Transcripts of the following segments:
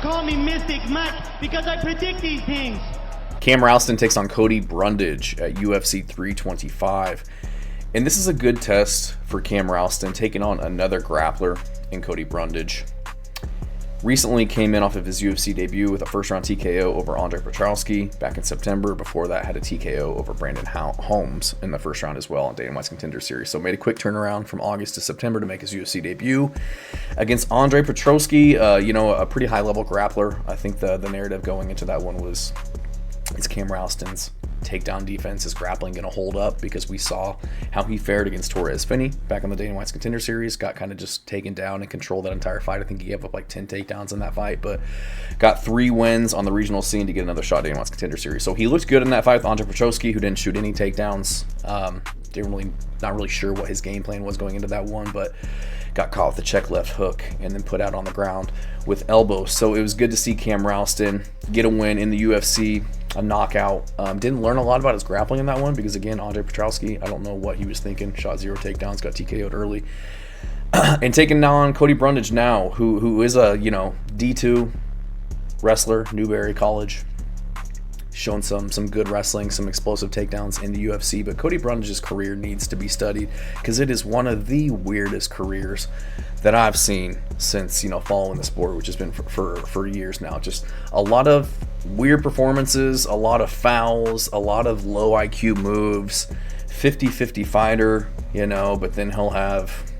call me Mystic Mike because I predict these things. Cam Rowston takes on Cody Brundage at UFC 325. And this is a good test for Cam Rowston, taking on another grappler in Cody Brundage. Recently came in off of his UFC debut with a first-round TKO over Andre Petrowski back in September. Before that, had a TKO over Brandon Holmes in the first round as well on Dana White's Contender Series. So made a quick turnaround from August to September to make his UFC debut against Andre Petrowski. A pretty high-level grappler. I think the narrative going into that one was, is Cam Rowston's takedown defense, is grappling going to hold up? Because we saw how he fared against Torres Finney back on the Dana White's Contender Series. Got kind of just taken down and controlled that entire fight. I think he gave up like 10 takedowns in that fight, but got 3 wins on the regional scene to get another shot at Dana White's Contender Series. So he looked good in that fight with Andre Petrowski, who didn't shoot any takedowns. Not really sure what his game plan was going into that one, but got caught with the check left hook and then put out on the ground with elbows. So it was good to see Cam Rowston get a win in the UFC, a knockout. Didn't learn a lot about his grappling in that one because, again, Andre Petrowski, I don't know what he was thinking. Shot 0 takedowns, got TKO'd early. And taking on Cody Brundage now, who is a D2 wrestler, Newberry College. Shown some good wrestling, some explosive takedowns in the UFC, but Cody Brundage's career needs to be studied because it is one of the weirdest careers that I've seen since following the sport, which has been for years now. Just a lot of weird performances, a lot of fouls, a lot of low IQ moves, 50-50 fighter, but then he'll have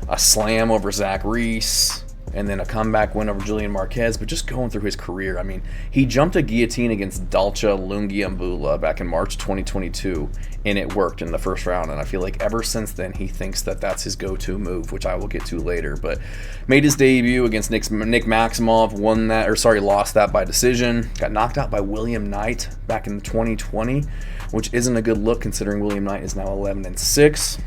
a slam over Zach Reese, and then a comeback win over Julian Marquez. But just going through his career, I mean, he jumped a guillotine against Dalcha Lungiambula back in March 2022, and it worked in the first round. And I feel like ever since then, he thinks that that's his go-to move, which I will get to later. But made his debut against Nick Maximov, lost that by decision. Got knocked out by William Knight back in 2020, which isn't a good look considering William Knight is now 11-6.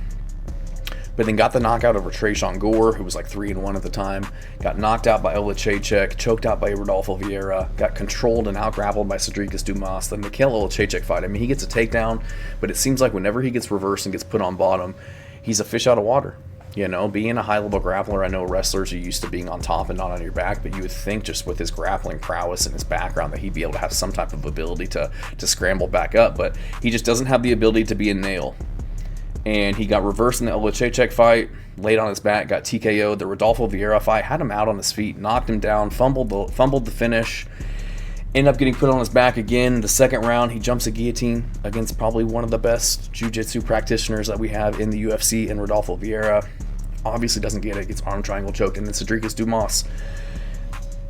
But then got the knockout over Tresean Gore, who was like 3-1 at the time. Got knocked out by Olajejczyk, choked out by Rodolfo Vieira, got controlled and out-grappled by Cedric Dumas. The Mikhail Olajejczyk fight, I mean, he gets a takedown, but it seems like whenever he gets reversed and gets put on bottom, he's a fish out of water. Being a high-level grappler, I know wrestlers are used to being on top and not on your back, but you would think just with his grappling prowess and his background that he'd be able to have some type of ability to scramble back up, but he just doesn't have the ability to be a nail. And he got reversed in the Olajejczyk fight, laid on his back, got TKO'd. The Rodolfo Vieira fight had him out on his feet, knocked him down, fumbled the finish, ended up getting put on his back again. The second round, he jumps a guillotine against probably one of the best jiu-jitsu practitioners that we have in the UFC, and Rodolfo Vieira obviously doesn't get it, gets arm triangle choked, and then Cedric Dumas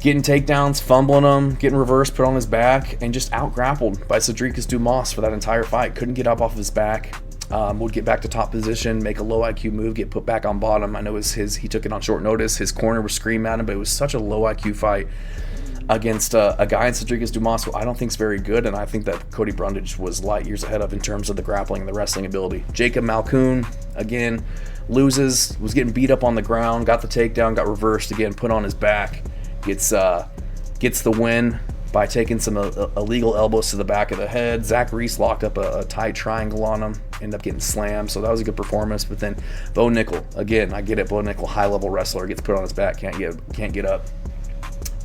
getting takedowns, fumbling them, getting reversed, put on his back, and just out-grappled by Cedric Dumas for that entire fight. Couldn't get up off his back. Would get back to top position, make a low IQ move, get put back on bottom. I know he took it on short notice. His corner was screaming at him, but it was such a low IQ fight against a guy in Cedric Dumas who I don't think is very good, and I think that Cody Brundage was light years ahead of in terms of the grappling and the wrestling ability. Jacob Malkoun, again, loses, was getting beat up on the ground, got the takedown, got reversed again, put on his back, gets the win by taking some illegal elbows to the back of the head. Zach Reese locked up a tight triangle on him, ended up getting slammed, so that was a good performance. But then Bo Nickel, again, I get it, Bo Nickel, high-level wrestler, gets put on his back, can't get up.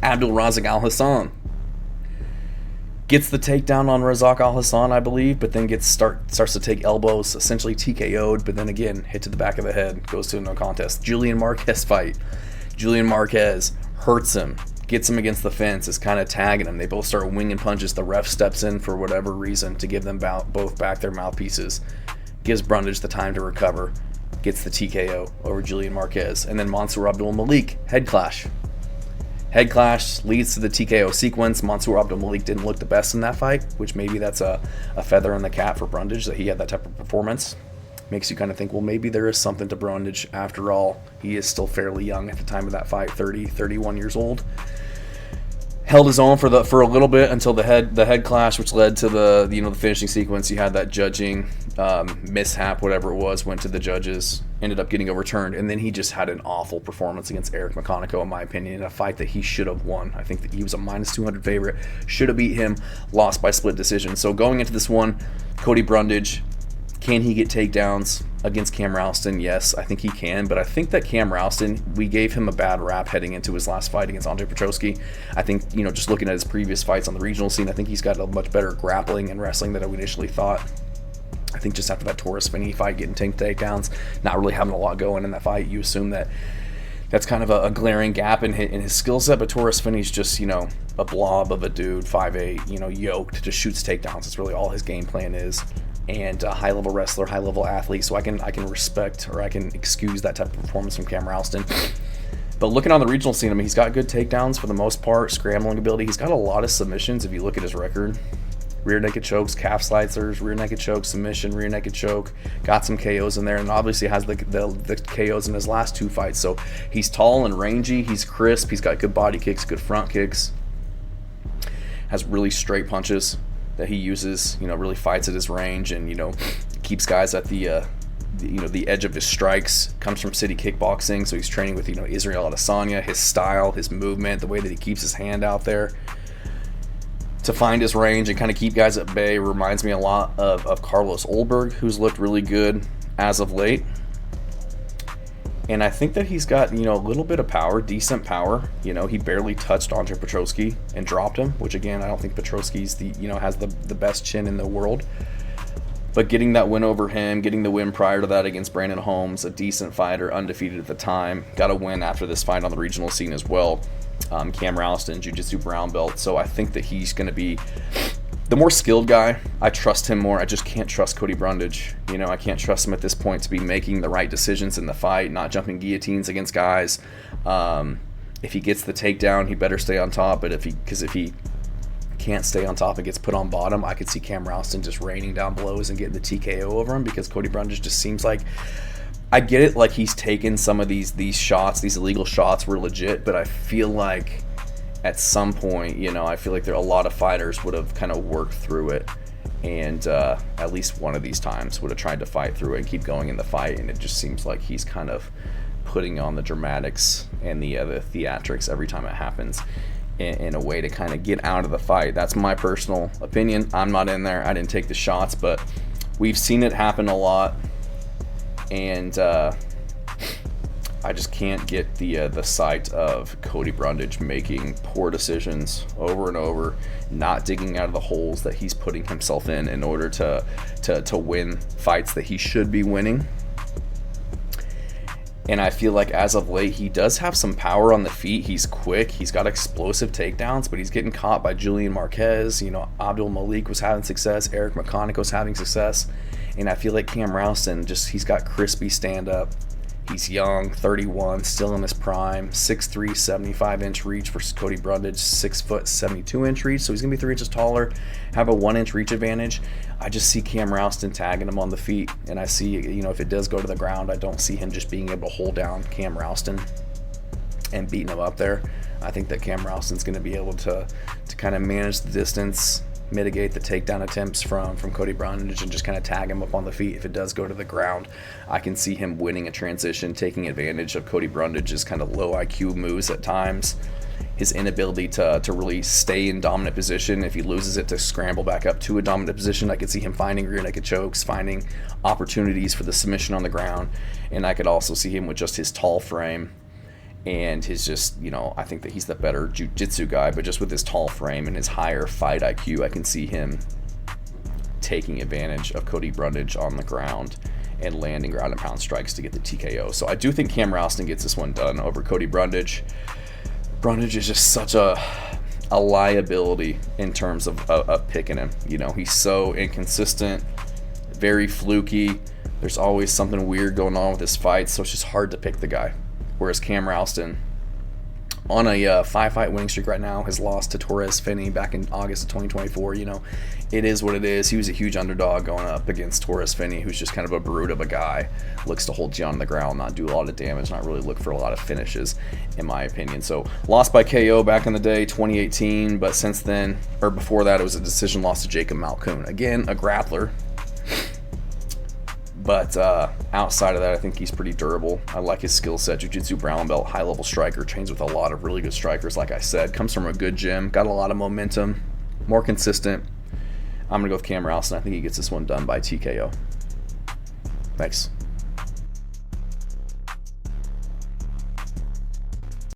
Abdul Razak Al Hassan gets the takedown on Razak Al Hassan, I believe, but then starts to take elbows, essentially TKO'd, but then again, hit to the back of the head, goes to a no contest. Julian Marquez fight. Julian Marquez hurts him, gets him against the fence, is kind of tagging him. They both start winging punches. The ref steps in for whatever reason to give them both back their mouthpieces. Gives Brundage the time to recover. Gets the TKO over Julian Marquez. And then Mansour Abdul Malik, head clash. Head clash leads to the TKO sequence. Mansour Abdul Malik didn't look the best in that fight, which maybe that's a feather in the cap for Brundage that he had that type of performance. Makes you kind of think, well, maybe there is something to Brundage after all. He is still fairly young at the time of that fight, 31 years old. Held his own for a little bit until the head clash, which led to the finishing sequence. You had that judging mishap, whatever it was, went to the judges, ended up getting overturned, and then he just had an awful performance against Eric McConaughey, in my opinion, in a fight that he should have won. I think that he was a -200 favorite, should have beat him, lost by split decision. So going into this one, Cody Brundage Can he get takedowns against Cam Rowston? Yes, I think he can, but I think that Cam Rowston, we gave him a bad rap heading into his last fight against Andre Petroski. I think, just looking at his previous fights on the regional scene, I think he's got a much better grappling and wrestling than we initially thought. I think just after that Torres Finney fight, getting 10 takedowns, not really having a lot going in that fight, you assume that that's kind of a glaring gap in his skill set, but Torres Finney's just, a blob of a dude, 5'8", yoked, just shoots takedowns. That's really all his game plan is. And a high-level wrestler, high-level athlete, so I can respect, or I can excuse that type of performance from Cam Rowston. But looking on the regional scene, I mean, he's got good takedowns for the most part, scrambling ability. He's got a lot of submissions if you look at his record. Rear naked chokes, calf slicers, rear naked choke, submission, rear naked choke. Got some KOs in there, and obviously has the KOs in his last 2 fights. So he's tall and rangy. He's crisp. He's got good body kicks, good front kicks. Has really straight punches that he uses. Really fights at his range, and keeps guys at the edge of his strikes. Comes from city kickboxing, so he's training with Israel Adesanya. His style, his movement, the way that he keeps his hand out there to find his range and kind of keep guys at bay reminds me a lot of Carlos Olberg, who's looked really good as of late. And I think that he's got, a little bit of power, decent power. He barely touched Andre Petroski and dropped him, which again, I don't think Petroski's has the best chin in the world. But getting that win over him, getting the win prior to that against Brandon Holmes, a decent fighter, undefeated at the time, got a win after this fight on the regional scene as well. Cam Rowston, Jiu-Jitsu brown belt. So I think that he's going to be the more skilled guy. I trust him more. I just can't trust Cody Brundage. I can't trust him at this point to be making the right decisions in the fight, not jumping guillotines against guys. If he gets the takedown, he better stay on top. But if he can't stay on top and gets put on bottom, I could see Cam Rowston just raining down blows and getting the TKO over him, because Cody Brundage just seems like, I get it, like he's taken some of these shots, these illegal shots were legit, but I feel like at some point, I feel like there a lot of fighters would have kind of worked through it, and at least one of these times would have tried to fight through it and keep going in the fight, and it just seems like he's kind of putting on the dramatics and the theatrics every time it happens in a way to kind of get out of the fight. That's my personal opinion. I'm not in there. I didn't take the shots, but we've seen it happen a lot. And I just can't get the sight of Cody Brundage making poor decisions over and over, not digging out of the holes that he's putting himself in order to win fights that he should be winning. And I feel like as of late, he does have some power on the feet. He's quick. He's got explosive takedowns, but he's getting caught by Julian Marquez. Abdul Malik was having success. Eric McConaughey was having success. And I feel like Cam Rowston, he's got crispy stand-up. He's young, 31, still in his prime. 6'3", 75-inch reach versus Cody Brundage, 6 foot, 72-inch reach. So he's going to be 3 inches taller, have a 1-inch reach advantage. I just see Cam Rowston tagging him on the feet. And I see, if it does go to the ground, I don't see him just being able to hold down Cam Rowston and beating him up there. I think that Cam Rowston's going to be able to kind of manage the distance, mitigate the takedown attempts from Cody Brundage, and just kind of tag him up on the feet. If it does go to the ground, I can see him winning a transition, taking advantage of Cody Brundage's kind of low IQ moves at times, his inability to really stay in dominant position. If he loses it, to scramble back up to a dominant position. I could see him finding rear naked chokes, finding opportunities for the submission on the ground, and I could also see him with just his tall frame and his just, I think that he's the better jiu-jitsu guy, but just with his tall frame and his higher fight IQ, I can see him taking advantage of Cody Brundage on the ground and landing ground and pound strikes to get the TKO. So I do think Cam Rowston gets this one done over Cody Brundage. Brundage is just such a liability in terms of picking him. He's so inconsistent, very fluky. There's always something weird going on with his fights, so it's just hard to pick the guy. Whereas Cam Rowston, on a 5-fight winning streak right now, has lost to Torres Finney back in August of 2024. It is what it is. He was a huge underdog going up against Torres Finney, who's just kind of a brute of a guy. Looks to hold you on the ground, not do a lot of damage, not really look for a lot of finishes, in my opinion. So, lost by KO back in the day, 2018, but since then, or before that, it was a decision loss to Jacob Malkoun. Again, a grappler. But outside of that, I think he's pretty durable. I like his skill set. Jiu-Jitsu brown belt, high-level striker, trains with a lot of really good strikers, like I said. Comes from a good gym, got a lot of momentum, more consistent. I'm going to go with Cam Rowston. I think he gets this one done by TKO. Thanks.